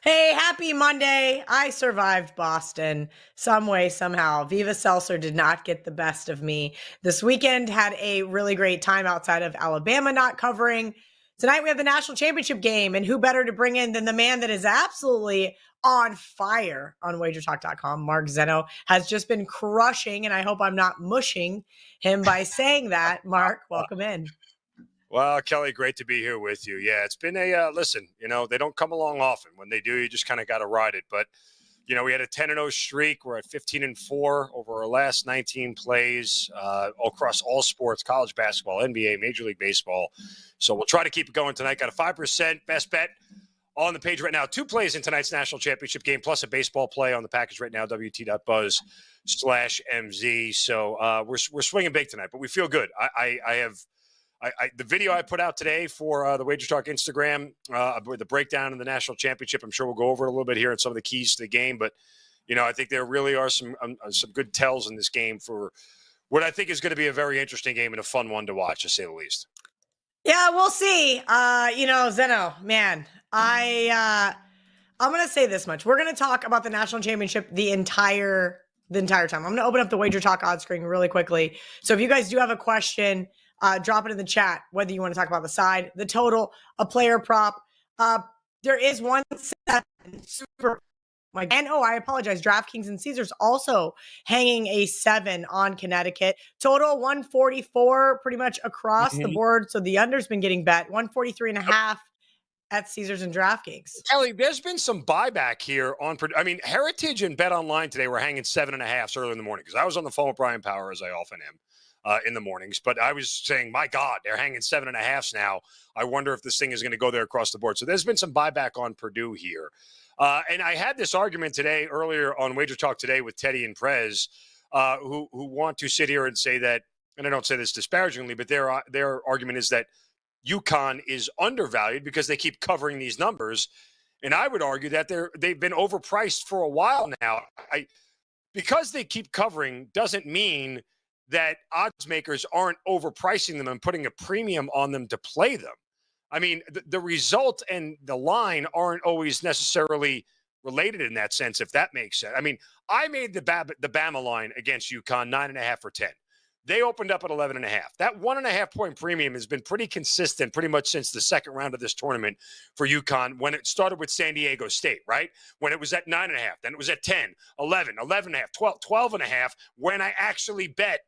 Hey, happy Monday. I survived Boston some way, somehow. Viva Seltzer did not get the best of me. This weekend had a really great time outside of Alabama not covering. Tonight we have the national championship game, and who better to bring in than the man that is absolutely on fire on wagertalk.com. Mark Zeno has just been crushing, and I hope I'm not mushing him by saying that. Mark, welcome in. Well, Kelly, great to be here with you. Yeah, it's been listen, they don't come along often. When they do, you just kind of got to ride it. But, we had a 10-0 streak. We're at 15-4 over our last 19 plays across all sports, college basketball, NBA, Major League Baseball. So we'll try to keep it going tonight. Got a 5% best bet on the page right now. 2 plays in tonight's national championship game, plus a baseball play on the package right now, wt.buzz/MZ. So we're swinging big tonight, but we feel good. The video I put out today for the Wagertalk Instagram with the breakdown of the national championship, I'm sure we'll go over it a little bit here and some of the keys to the game. But, I think there really are some good tells in this game for what I think is going to be a very interesting game and a fun one to watch, to say the least. Yeah, we'll see. Zeno, man, I'm going to say this much. We're going to talk about the national championship the entire time. I'm going to open up the Wager Talk odds screen really quickly. So if you guys do have a question, drop it in the chat, whether you want to talk about the side, the total, a player prop. There is 1-7 super. I apologize. DraftKings and Caesars also hanging a 7 on Connecticut. Total 144 pretty much across the board. So the under's been getting bet 143.5 at Caesars and DraftKings. Kelly, there's been some buyback here on. Heritage and Bet Online today were hanging 7.5 early in the morning because I was on the phone with Brian Power, as I often am. In the mornings, but I was saying, my God, they're hanging 7.5 now. I wonder if this thing is going to go there across the board. So there's been some buyback on Purdue here. And I had this argument today earlier on Wager Talk today with Teddy and Prez, who want to sit here and say that, and I don't say this disparagingly, but their argument is that UConn is undervalued because they keep covering these numbers. And I would argue that they've been overpriced for a while now. Because they keep covering doesn't mean that odds makers aren't overpricing them and putting a premium on them to play them. I mean, the result and the line aren't always necessarily related in that sense, if that makes sense. I mean, I made the Bama line against UConn 9.5 for 10. They opened up at 11.5. That 1.5 point premium has been pretty consistent pretty much since the second round of this tournament for UConn when it started with San Diego State, right? When it was at 9.5, then it was at 10, 11, 11.5, 12, 12.5, when I actually bet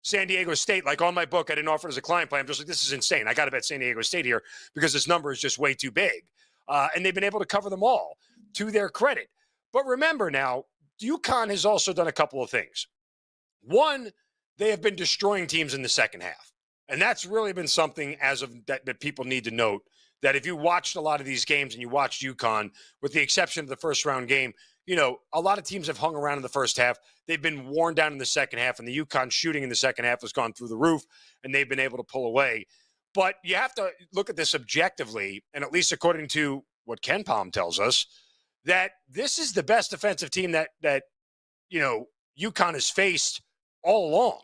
San Diego State, like on my book, I didn't offer it as a client play. I'm just like, this is insane. I got to bet San Diego State here because this number is just way too big. And they've been able to cover them all to their credit. But remember now, UConn has also done a couple of things. One, they have been destroying teams in the second half. And that's really been something as of that people need to note, that if you watched a lot of these games and you watched UConn, with the exception of the first round game, a lot of teams have hung around in the first half. They've been worn down in the second half, and the UConn shooting in the second half has gone through the roof, and they've been able to pull away. But you have to look at this objectively, and at least according to what Ken Palm tells us, that this is the best defensive team that UConn has faced all along.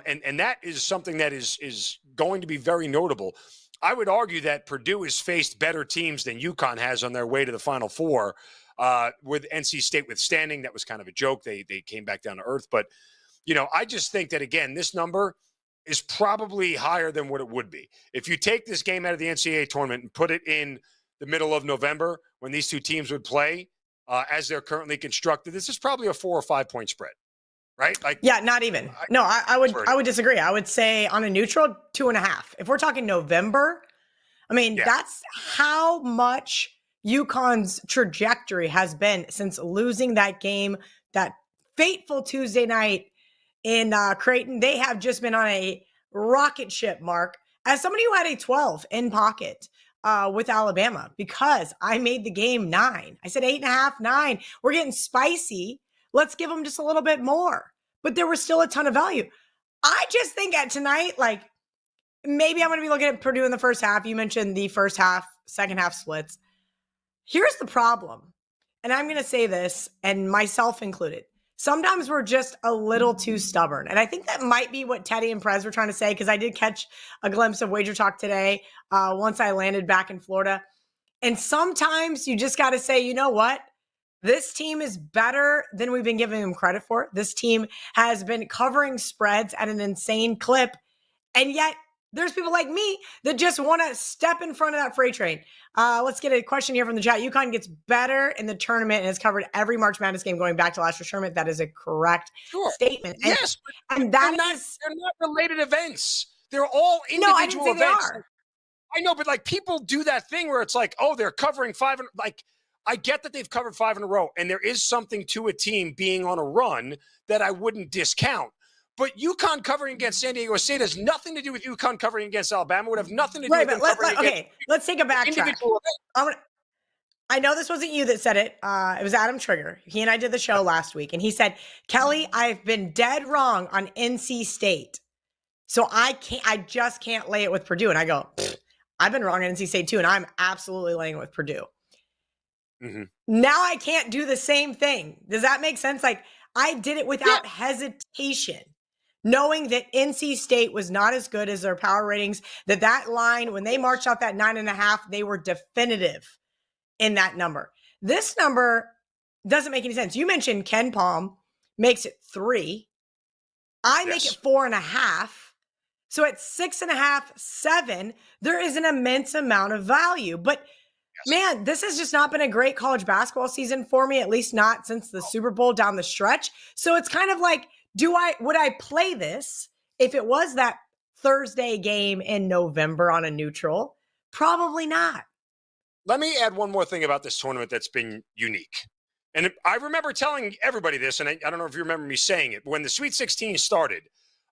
And that is something that is going to be very notable. I would argue that Purdue has faced better teams than UConn has on their way to the Final Four. With NC State withstanding, that was kind of a joke. They came back down to earth. But, I just think that, again, this number is probably higher than what it would be. If you take this game out of the NCAA tournament and put it in the middle of November when these two teams would play, as they're currently constructed, this is probably a 4 or 5 point spread, right? Yeah, not even. No, I would disagree. I would say on a neutral, 2.5. If we're talking November, that's how much UConn's trajectory has been since losing that game, that fateful Tuesday night in Creighton. They have just been on a rocket ship, Mark, as somebody who had a 12 in pocket with Alabama, because I made the game 9. I said 8.5, 9. We're getting spicy. Let's give them just a little bit more. But there was still a ton of value. I just think at tonight, maybe I'm going to be looking at Purdue in the first half. You mentioned the first half, second half splits. Here's the problem, and I'm going to say this, and myself included. Sometimes we're just a little too stubborn. And I think that might be what Teddy and Prez were trying to say, because I did catch a glimpse of Wager Talk today once I landed back in Florida. And sometimes you just got to say, you know what? This team is better than we've been giving them credit for. This team has been covering spreads at an insane clip. And yet there's people like me that just want to step in front of that freight train. Let's get a question here from the chat. UConn gets better in the tournament and has covered every March Madness game going back to last year's tournament. That is a correct statement. And, yes, and they're not related events. They're all individual no, I didn't say events. They are. I know, but like people do that thing where it's like, oh, they're covering five. And like, I get that they've covered 5 in a row, and there is something to a team being on a run that I wouldn't discount. But UConn covering against San Diego State has nothing to do with UConn covering against Alabama. It would have nothing to do with them covering against let's take a backtrack. I know this wasn't you that said it. It was Adam Trigger. He and I did the show last week, and he said, Kelly, I've been dead wrong on NC State. So I just can't lay it with Purdue. And I go, I've been wrong on NC State too, and I'm absolutely laying it with Purdue. Mm-hmm. Now I can't do the same thing. Does that make sense? Like, I did it without hesitation, knowing that NC State was not as good as their power ratings, that line, when they marched out that 9.5, they were definitive in that number. This number doesn't make any sense. You mentioned Ken Palm makes it 3. I make it 4.5. So at 6.5, 7, there is an immense amount of value. But man, this has just not been a great college basketball season for me, at least not since the Super Bowl down the stretch. So it's kind of like, would I play this if it was that Thursday game in November on a neutral? Probably not. Let me add one more thing about this tournament that's been unique. And I remember telling everybody this, and I don't know if you remember me saying it, but when the Sweet 16 started,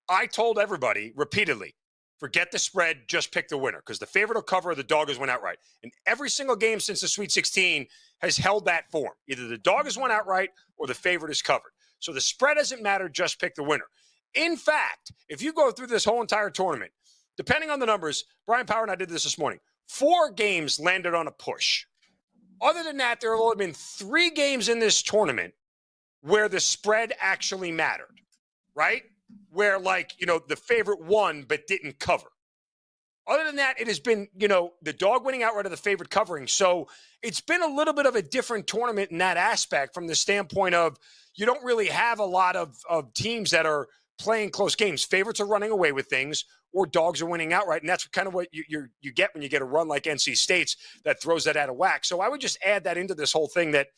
I told everybody repeatedly, forget the spread, just pick the winner, because the favorite will cover or the dog has won outright. And every single game since the Sweet 16 has held that form. Either the dog has won outright or the favorite is covered. So the spread doesn't matter, just pick the winner. In fact, if you go through this whole entire tournament, depending on the numbers, Brian Power and I did this morning, 4 games landed on a push. Other than that, there have only been 3 games in this tournament where the spread actually mattered, right? Where, like, the favorite won but didn't cover. Other than that, it has been, the dog winning outright or the favorite covering. So it's been a little bit of a different tournament in that aspect from the standpoint of you don't really have a lot of teams that are playing close games. Favorites are running away with things or dogs are winning outright. And that's kind of what you get when you get a run like NC State's that throws that out of whack. So I would just add that into this whole thing that,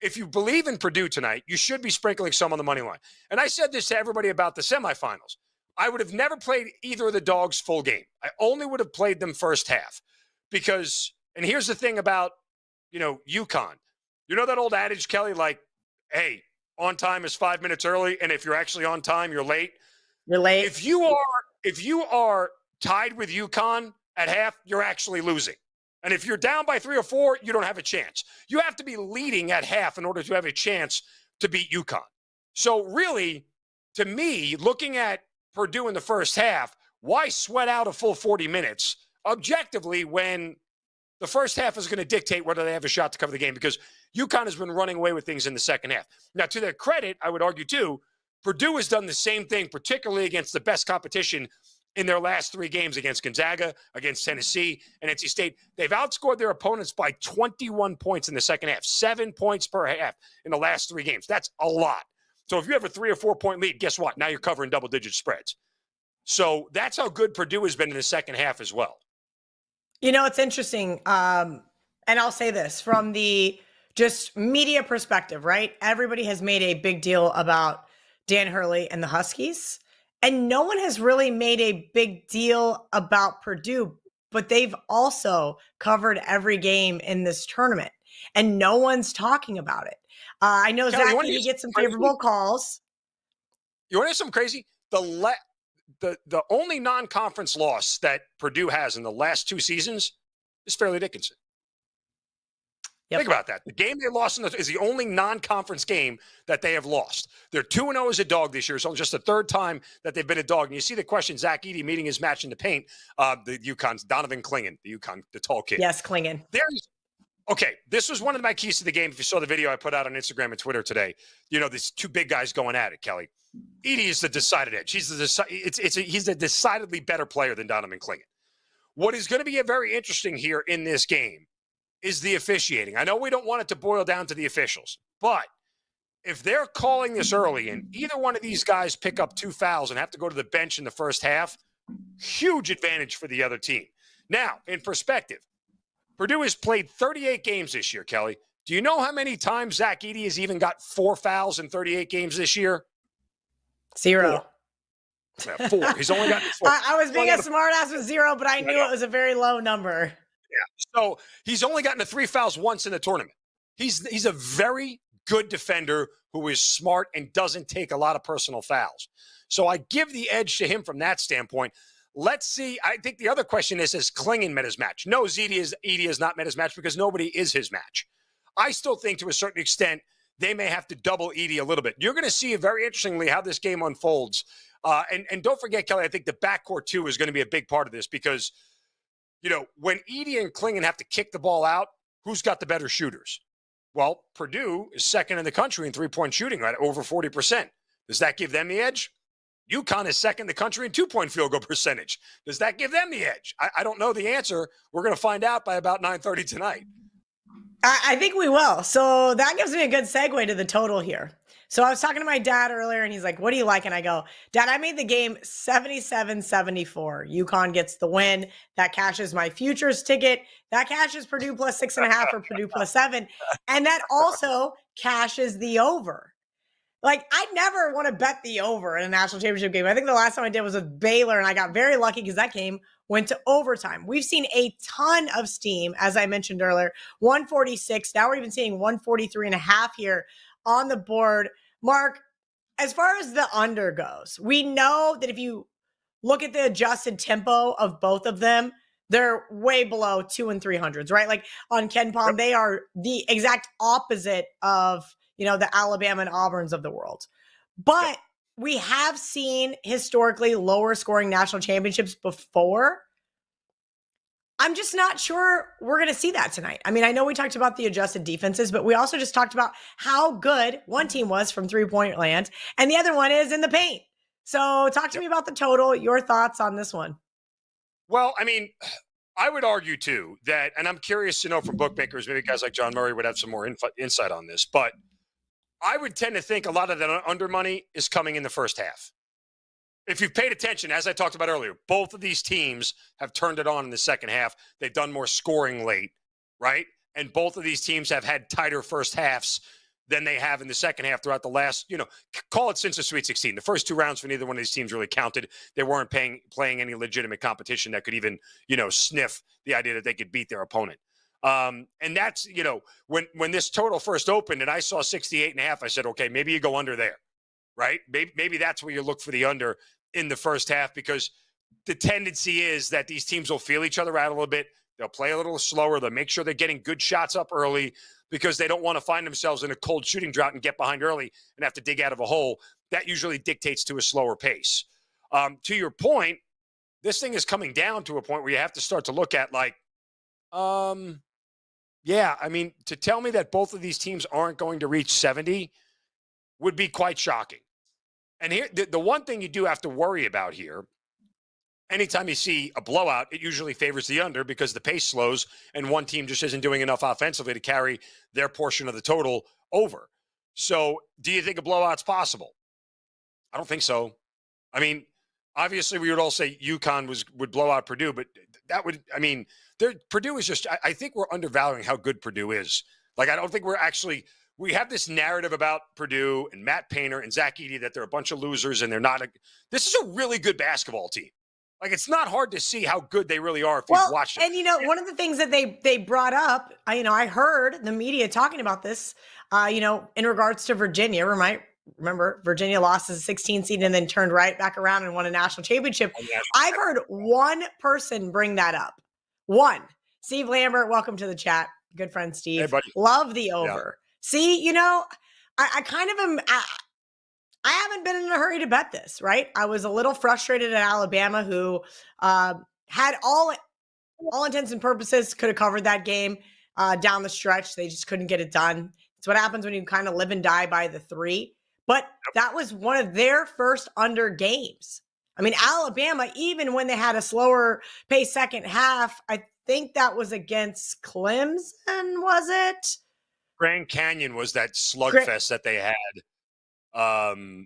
if you believe in Purdue tonight, you should be sprinkling some on the money line. And I said this to everybody about the semifinals. I would have never played either of the dogs full game. I only would have played them first half because, and here's the thing about, UConn. You know that old adage, Kelly, like, hey, on time is 5 minutes early. And if you're actually on time, you're late. You're late. If you are tied with UConn at half, you're actually losing. And if you're down by 3 or 4, you don't have a chance. You have to be leading at half in order to have a chance to beat UConn. So really, to me, looking at Purdue in the first half, why sweat out a full 40 minutes objectively when the first half is going to dictate whether they have a shot to cover the game? Because UConn has been running away with things in the second half. Now, to their credit, I would argue too, Purdue has done the same thing, particularly against the best competition in their last 3 games against Gonzaga, against Tennessee, and NC State. They've outscored their opponents by 21 points in the second half, 7 points per half in the last 3 games. That's a lot. So if you have a 3 or 4 point lead, guess what? Now you're covering double-digit spreads. So that's how good Purdue has been in the second half as well. It's interesting. And I'll say this from the just media perspective, right? Everybody has made a big deal about Dan Hurley and the Huskies. And no one has really made a big deal about Purdue, but they've also covered every game in this tournament, and no one's talking about it. I know Kelly, Zach, he gets some favorable calls. You want to hear something crazy? The only non-conference loss that Purdue has in the last 2 seasons is Fairleigh Dickinson. Yep. Think about that. The game they lost is the only non-conference game that they have lost. They're 2-0 as a dog this year. So just the 3rd time that they've been a dog. And you see the question, Zach Edey meeting his match in the paint. The UConn's Donovan Clingan, the tall kid. Yes, Clingan. Okay, this was one of my keys to the game. If you saw the video I put out on Instagram and Twitter today, these 2 big guys going at it, Kelly. Edey is the decided edge. He's a decidedly better player than Donovan Clingan. What is going to be very interesting here in this game is the officiating. I know we don't want it to boil down to the officials, but if they're calling this early and either one of these guys pick up 2 fouls and have to go to the bench in the first half, huge advantage for the other team. Now, in perspective, Purdue has played 38 games this year, Kelly. Do you know how many times Zach Edey has even got 4 fouls in 38 games this year? 0. 4. Yeah, 4. He's only gotten 4. I was being a smart ass with 0, but I knew it was a very low number. Yeah. So he's only gotten to 3 fouls once in the tournament. He's a very good defender who is smart and doesn't take a lot of personal fouls. So I give the edge to him from that standpoint. Let's see. I think the other question is, has Clingan met his match? No, Edey has not met his match because nobody is his match. I still think to a certain extent they may have to double Edey a little bit. You're going to see very interestingly how this game unfolds. And don't forget, Kelly, I think the backcourt too is going to be a big part of this because, when Edey and Clingan have to kick the ball out, who's got the better shooters? Well, Purdue is second in the country in three-point shooting, right? Over 40%. Does that give them the edge? UConn is second in the country in two-point field goal percentage. Does that give them the edge? I don't know the answer. We're going to find out by about 9:30 tonight. I think we will. So that gives me a good segue to the total here. So I was talking to my dad earlier and he's like, what do you like? And I go, Dad, I made the game 77-74. UConn gets the win. That cashes my futures ticket. That cashes Purdue plus 6.5 or Purdue plus 7. And that also cashes the over. Like, I never want to bet the over in a national championship game. I think the last time I did was with Baylor, and I got very lucky because that game went to overtime. We've seen a ton of steam, as I mentioned earlier, 146. Now we're even seeing 143.5 here on the board. Mark, as far as the under goes, we know that if you look at the adjusted tempo of both of them, they're way below 2 and 300s, right? Like on Ken Palm, they are the exact opposite of the Alabama and Auburns of the world. But we have seen historically lower scoring national championships before. I'm just not sure we're going to see that tonight. I mean, I know we talked about the adjusted defenses, but we also just talked about how good one team was from three-point land and the other one is in the paint. So talk to me about the total, your thoughts on this one. Well, I mean, I would argue too that, and I'm curious to know from bookmakers, maybe guys like John Murray would have some more insight on this, but I would tend to think a lot of the under money is coming in the first half. If you've paid attention, as I talked about earlier, both of these teams have turned it on in the second half. They've done more scoring late, right? And both of these teams have had tighter first halves than they have in the second half throughout the last, call it since the Sweet 16. The first 2 rounds for neither one of these teams really counted. They weren't playing any legitimate competition that could even, sniff the idea that they could beat their opponent. And that's, when this total first opened and I saw 68.5, I said, okay, maybe you go under there, right? Maybe that's where you look for the under in the first half, because the tendency is that these teams will feel each other out a little bit. They'll play a little slower. They'll make sure they're getting good shots up early because they don't want to find themselves in a cold shooting drought and get behind early and have to dig out of a hole. That usually dictates to a slower pace. To your point, this thing is coming down to a point where you have to start to look at to tell me that both of these teams aren't going to reach 70 would be quite shocking. And here, the one thing you do have to worry about here, anytime you see a blowout, it usually favors the under because the pace slows and one team just isn't doing enough offensively to carry their portion of the total over. So do you think a blowout's possible? I don't think so. I mean, obviously we would all say UConn would blow out Purdue, but Purdue is just, I think we're undervaluing how good Purdue is. Like, I don't think we have this narrative about Purdue and Matt Painter and Zach Edey that they're a bunch of losers and they're not. This is a really good basketball team. Like, it's not hard to see how good they really are if you've watched it. And, one of the things that they brought up, I heard the media talking about this, in regards to Virginia. Remember, Virginia lost as a 16 seed and then turned right back around and won a national championship. I've heard one person bring that up. One. Steve Lambert, welcome to the chat. Good friend, Steve. Hey, buddy. Love the over. Yeah. See, I kind of am. I haven't been in a hurry to bet this, right? I was a little frustrated at Alabama, who had all intents and purposes could have covered that game down the stretch. They just couldn't get it done. It's what happens when you kind of live and die by the 3. But that was one of their first under games. I mean, Alabama, even when they had a slower pace second half, I think that was against Clemson, was it? Grand Canyon was that slugfest that they had.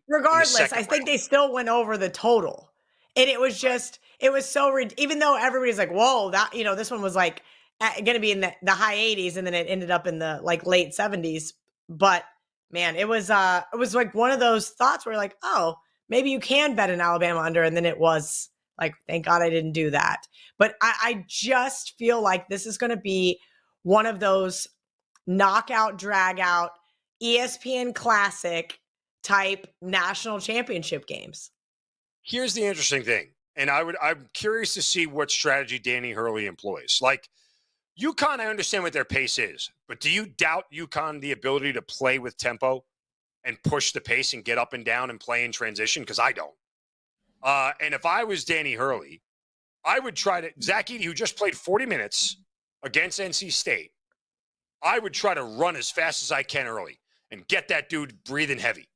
Regardless, I think they still went over the total. And it was just, it was so, even though everybody's like, whoa, that, this one was like going to be in the high 80s, and then it ended up in the like late 70s. But man, it was like one of those thoughts where you're like, oh, maybe you can bet an Alabama under. And then it was like, thank God I didn't do that. But I just feel like this is going to be one of those knockout, drag out, ESPN classic type national championship games. Here's the interesting thing. And I'm curious to see what strategy Danny Hurley employs. Like, UConn, I understand what their pace is, but do you doubt UConn the ability to play with tempo and push the pace and get up and down and play in transition? Because I don't. And if I was Danny Hurley, I would try to, Zach Edey, who just played 40 minutes against NC State, I would try to run as fast as I can early and get that dude breathing heavy,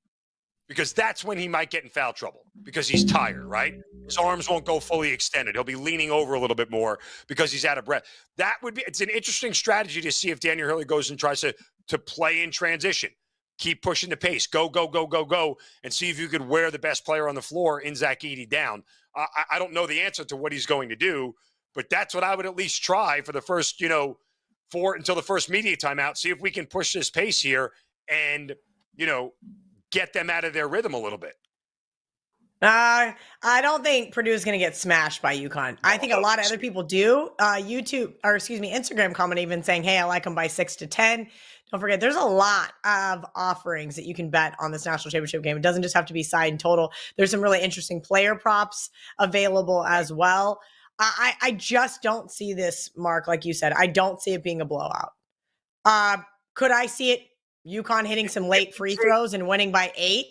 because that's when he might get in foul trouble because he's tired, right? His arms won't go fully extended. He'll be leaning over a little bit more because he's out of breath. It's an interesting strategy to see if Daniel Hurley goes and tries to play in transition. Keep pushing the pace. Go, go, go, go, go, and see if you could wear the best player on the floor in Zach Edey down. I don't know the answer to what he's going to do, but that's what I would at least try for the first, until the first media timeout. See if we can push this pace here and, get them out of their rhythm a little bit. I don't think Purdue is going to get smashed by UConn. I think a lot of other people do. Instagram comment even saying, hey, I like them by 6 to 10. Don't forget, there's a lot of offerings that you can bet on this national championship game. It doesn't just have to be side and total. There's some really interesting player props available as well. I just don't see this, Mark, like you said. I don't see it being a blowout. Could I see it? UConn hitting some late free throws and winning by 8,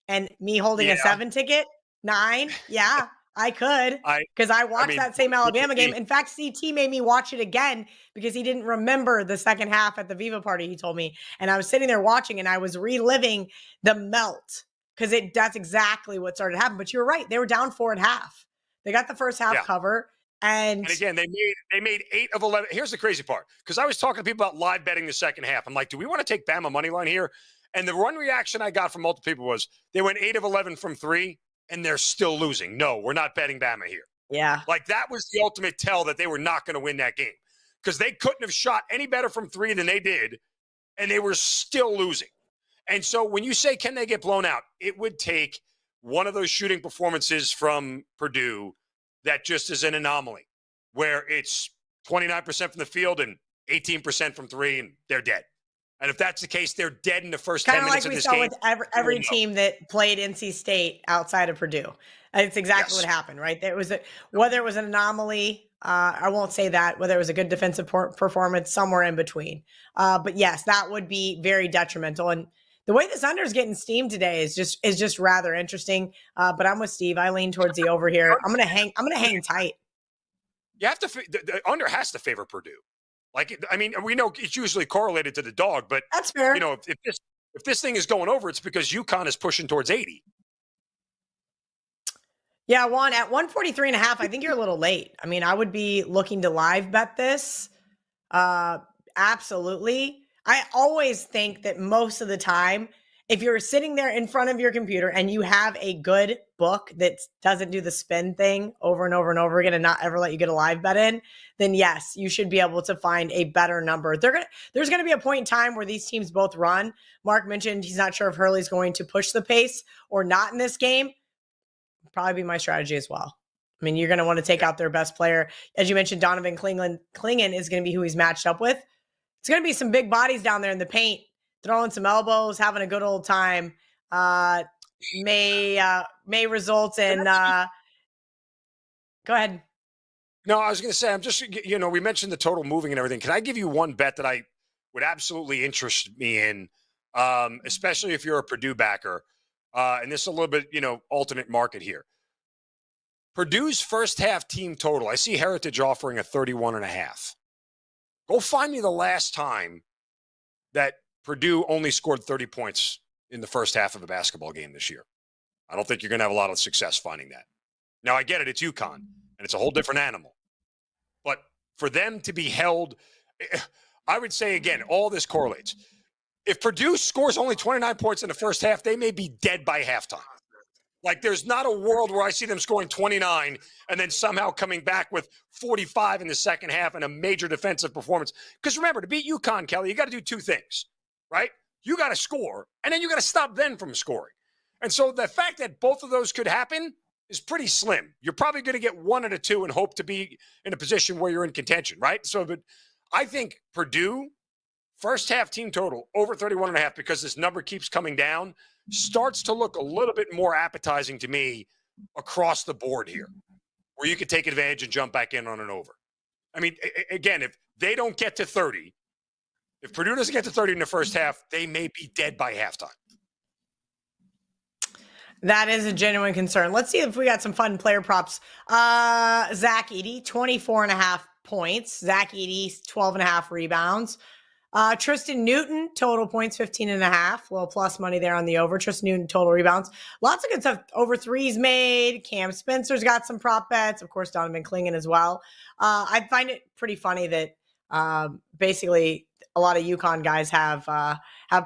and me holding a 7 ticket, 9. Yeah, I could, because I watched that same Alabama game. In fact, CT made me watch it again because he didn't remember the second half at the Viva party, he told me. And I was sitting there watching, and I was reliving the melt because that's exactly what started to happen. But you're right. They were down 4 at half. They got the first half cover. And again, they made 8 of 11. Here's the crazy part, because I was talking to people about live betting the second half. I'm like, do we want to take Bama money line here? And the one reaction I got from multiple people was they went 8 of 11 from 3, and they're still losing. No, we're not betting Bama here. Yeah. Like, that was the ultimate tell that they were not going to win that game, because they couldn't have shot any better from 3 than they did, and they were still losing. And so when you say, can they get blown out? It would take one of those shooting performances from Purdue that just is an anomaly, where it's 29% from the field and 18% from 3, and they're dead. And if that's the case, they're dead in the first 10 minutes of this game. Kind of like we saw with every team that played NC State outside of Purdue. It's exactly what happened, right? Whether it was an anomaly, I won't say that, whether it was a good defensive performance, somewhere in between. But yes, that would be very detrimental. And the way this under is getting steamed today is just rather interesting. But I'm with Steve. I lean towards the over here. I'm gonna hang tight. You have to. The under has to favor Purdue. We know it's usually correlated to the dog, but that's fair. If this thing is going over, it's because UConn is pushing towards 80. Yeah, Juan, at 143.5, I think you're a little late. I mean, I would be looking to live bet this. Absolutely. I always think that most of the time, if you're sitting there in front of your computer and you have a good book that doesn't do the spin thing over and over and over again and not ever let you get a live bet in, then yes, you should be able to find a better number. There's going to be a point in time where these teams both run. Mark mentioned he's not sure if Hurley's going to push the pace or not in this game. Probably be my strategy as well. I mean, you're going to want to take out their best player. As you mentioned, Donovan Clingan is going to be who he's matched up with. It's going to be some big bodies down there in the paint, throwing some elbows, having a good old time. May result in. Go ahead. No, I was going to say, we mentioned the total moving and everything. Can I give you one bet that I would absolutely interest me in, especially if you're a Purdue backer? And this is a little bit, alternate market here. Purdue's first half team total. I see Heritage offering a 31.5. Go find me the last time that Purdue only scored 30 points in the first half of a basketball game this year. I don't think you're going to have a lot of success finding that. Now, I get it. It's UConn, and it's a whole different animal. But for them to be held, I would say, again, all this correlates. If Purdue scores only 29 points in the first half, they may be dead by halftime. Like, there's not a world where I see them scoring 29 and then somehow coming back with 45 in the second half and a major defensive performance. Because remember, to beat UConn, Kelly, you got to do two things, right? You got to score, and then you got to stop them from scoring. And so the fact that both of those could happen is pretty slim. You're probably going to get one out of two and hope to be in a position where you're in contention, right? So, but I think Purdue, first half team total, over 31.5, because this number keeps coming down, starts to look a little bit more appetizing to me across the board here, where you could take advantage and jump back in on an over. I mean, again, if they don't get to 30, if Purdue doesn't get to 30 in the first half, they may be dead by halftime. That is a genuine concern. Let's see if we got some fun player props. Zach Edey, 24.5 points. Zach Edey, 12.5 rebounds. Tristan Newton, total points, 15.5. Little plus money there on the over. Tristan Newton, total rebounds. Lots of good stuff. Over threes made. Cam Spencer's got some prop bets. Of course, Donovan Clingan as well. I find it pretty funny that basically a lot of UConn guys have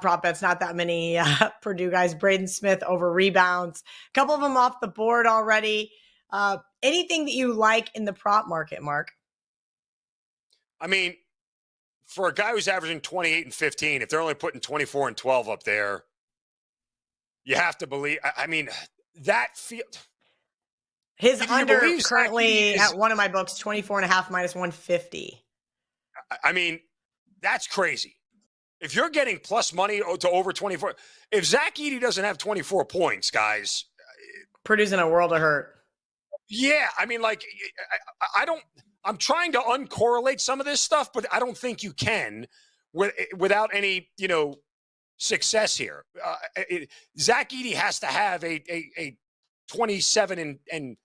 prop bets. Not that many Purdue guys. Braden Smith over rebounds. A couple of them off the board already. Anything that you like in the prop market, Mark? I mean, for a guy who's averaging 28 and 15, if they're only putting 24 and 12 up there, you have to believe. I mean, that field. His under currently at one of my books, 24.5 minus 150. I mean, that's crazy. If you're getting plus money to over 24, if Zach Edey doesn't have 24 points, guys. Purdue's in a world of hurt. Yeah. I mean, like, I'm trying to uncorrelate some of this stuff, but I don't think you can without any, success here. Zach Edey has to have a 27 and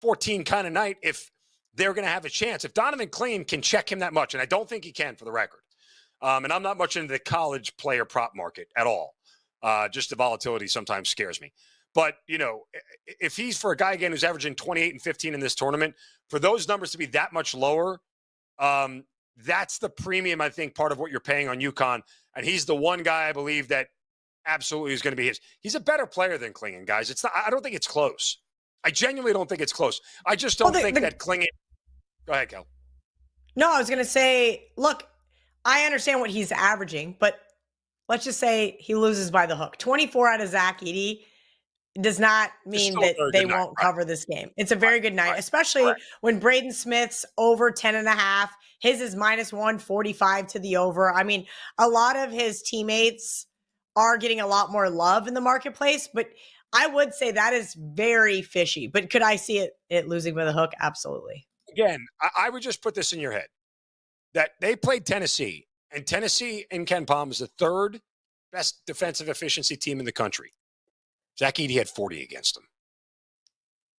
14 kind of night if they're going to have a chance. If Donovan Clingan can check him that much, and I don't think he can, for the record. And I'm not much into the college player prop market at all. Just the volatility sometimes scares me. But, if he's, for a guy, again, who's averaging 28 and 15 in this tournament, for those numbers to be that much lower, that's the premium, I think, part of what you're paying on UConn. And he's the one guy I believe that absolutely is going to be his. He's a better player than Clingan, guys. It's not. I don't think it's close. I genuinely don't think it's close. I just don't think that Clingan. Go ahead, Kel. No, I was going to say, look, I understand what he's averaging, but let's just say he loses by the hook. 24 out of Zach Edey does not mean that they won't cover this game. It's a very good night, especially when Braden Smith's over 10.5. His is minus 145 to the over. I mean, a lot of his teammates are getting a lot more love in the marketplace, but I would say that is very fishy. But could I see it losing by the hook? Absolutely. Again, I would just put this in your head that they played Tennessee, and Tennessee in Ken Palm is the third best defensive efficiency team in the country. Zach Edey had 40 against them.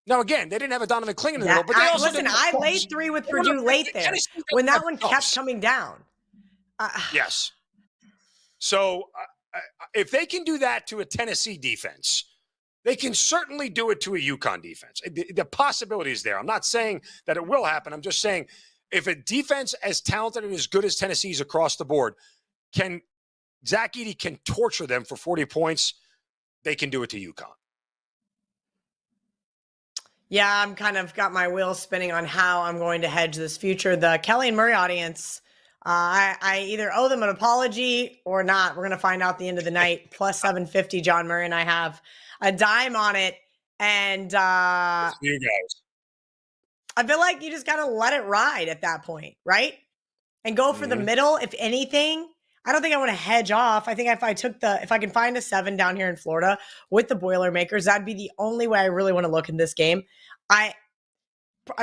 Now, again, they didn't have a Donovan Clingan in the middle, but they also listen, I laid 3 with Purdue late there when that one kept coming down. Yes. So if they can do that to a Tennessee defense, they can certainly do it to a UConn defense. The possibility is there. I'm not saying that it will happen. I'm just saying if a defense as talented and as good as Tennessee's across the board, Zach Edey can torture them for 40 points, they can do it to UConn. Yeah, I'm kind of got my wheels spinning on how I'm going to hedge this future. The Kelly and Murray audience, I either owe them an apology or not. We're going to find out at the end of the night. Plus 750, John Murray and I have a dime on it. And you guys. I feel like you just got to let it ride at that point, right? And go for the middle, if anything. I don't think I want to hedge off. I think if I can find a 7 down here in Florida with the Boilermakers, that'd be the only way I really want to look in this game. I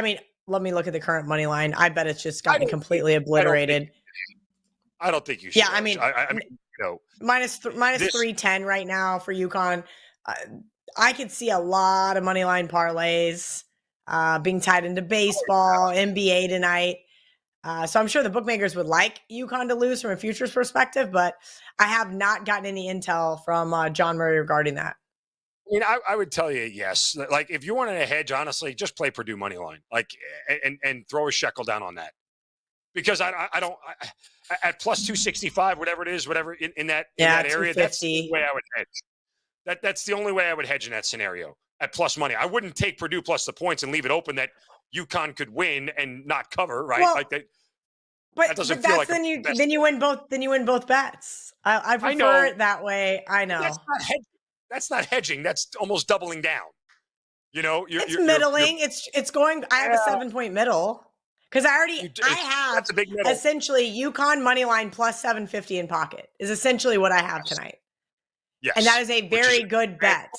mean, let me look at the current money line. I bet it's just gotten completely obliterated. I don't think you should. Yeah, I mean, minus 310 right now for UConn. I could see a lot of money line parlays being tied into baseball, NBA tonight. So I'm sure the bookmakers would like UConn to lose from a futures perspective, but I have not gotten any intel from John Murray regarding that. mean, I would tell you yes. Like if you wanted a hedge, honestly, just play Purdue money line, like and throw a shekel down on that, because I don't at plus 265, whatever it is, whatever in that area. That's the way I would hedge. That's the only way I would hedge in that scenario at plus money. I wouldn't take Purdue plus the points and leave it open that UConn could win and not cover, right? Well, like that. But that doesn't but feel that's like then you win both. Then you win both bets. I prefer it that way. I know. That's not hedging. That's not hedging. That's almost doubling down. You know, it's middling. It's going. I have a 7-point middle because I have essentially UConn money line plus 750 in pocket is essentially what I have tonight. Yes, and that is a very good bet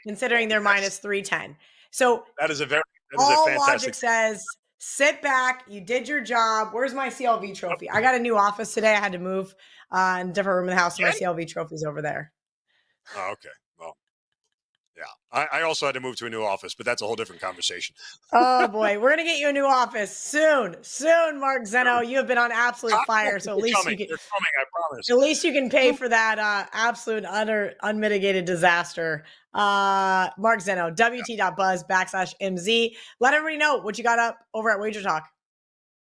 considering they're minus 310. So that is a fantastic. Logic says, sit back. You did your job. Where's my CLV trophy? I got a new office today. I had to move in a different room in the house. So my CLV trophy's over there. Oh, okay. Well, yeah. I also had to move to a new office, but that's a whole different conversation. Oh, boy. We're going to get you a new office soon. Soon, Mark Zeno. You have been on absolute fire. So at least you can, they're coming, I promise. At least you can pay for that absolute, utter, unmitigated disaster. Mark Zeno, wt.buzz/MZ. Let everybody know what you got up over at Wagertalk.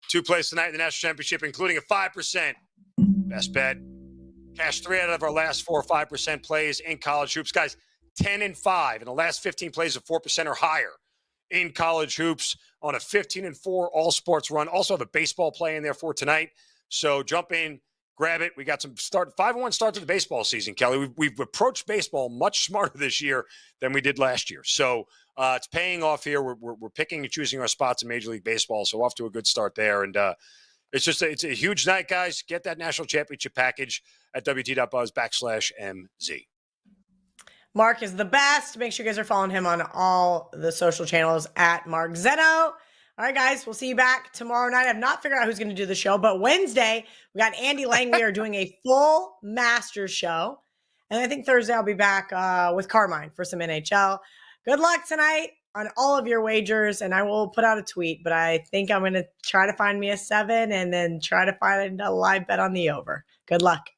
2 plays tonight in the national championship, including a 5% best bet. Cash 3 out of our last 4 or 5% plays in college hoops. Guys, 10 and 5 in the last 15 plays of 4% or higher in college hoops on a 15-4 all sports run. Also have a baseball play in there for tonight. So jump in, grab it. We got some 5-1 start to the baseball season, Kelly. We've approached baseball much smarter this year than we did last year. So it's paying off here. We're picking and choosing our spots in Major League Baseball. So off to a good start there. And it's a huge night, guys. Get that national championship package at wt.buzz/MZ. Mark is the best. Make sure you guys are following him on all the social channels at Mark Zeno. All right, guys, we'll see you back tomorrow night. I've not figured out who's going to do the show, but Wednesday, we got Andy Lang. We are doing a full Masters show. And I think Thursday I'll be back with Carmine for some NHL. Good luck tonight on all of your wagers, and I will put out a tweet, but I think I'm going to try to find me a 7 and then try to find a live bet on the over. Good luck.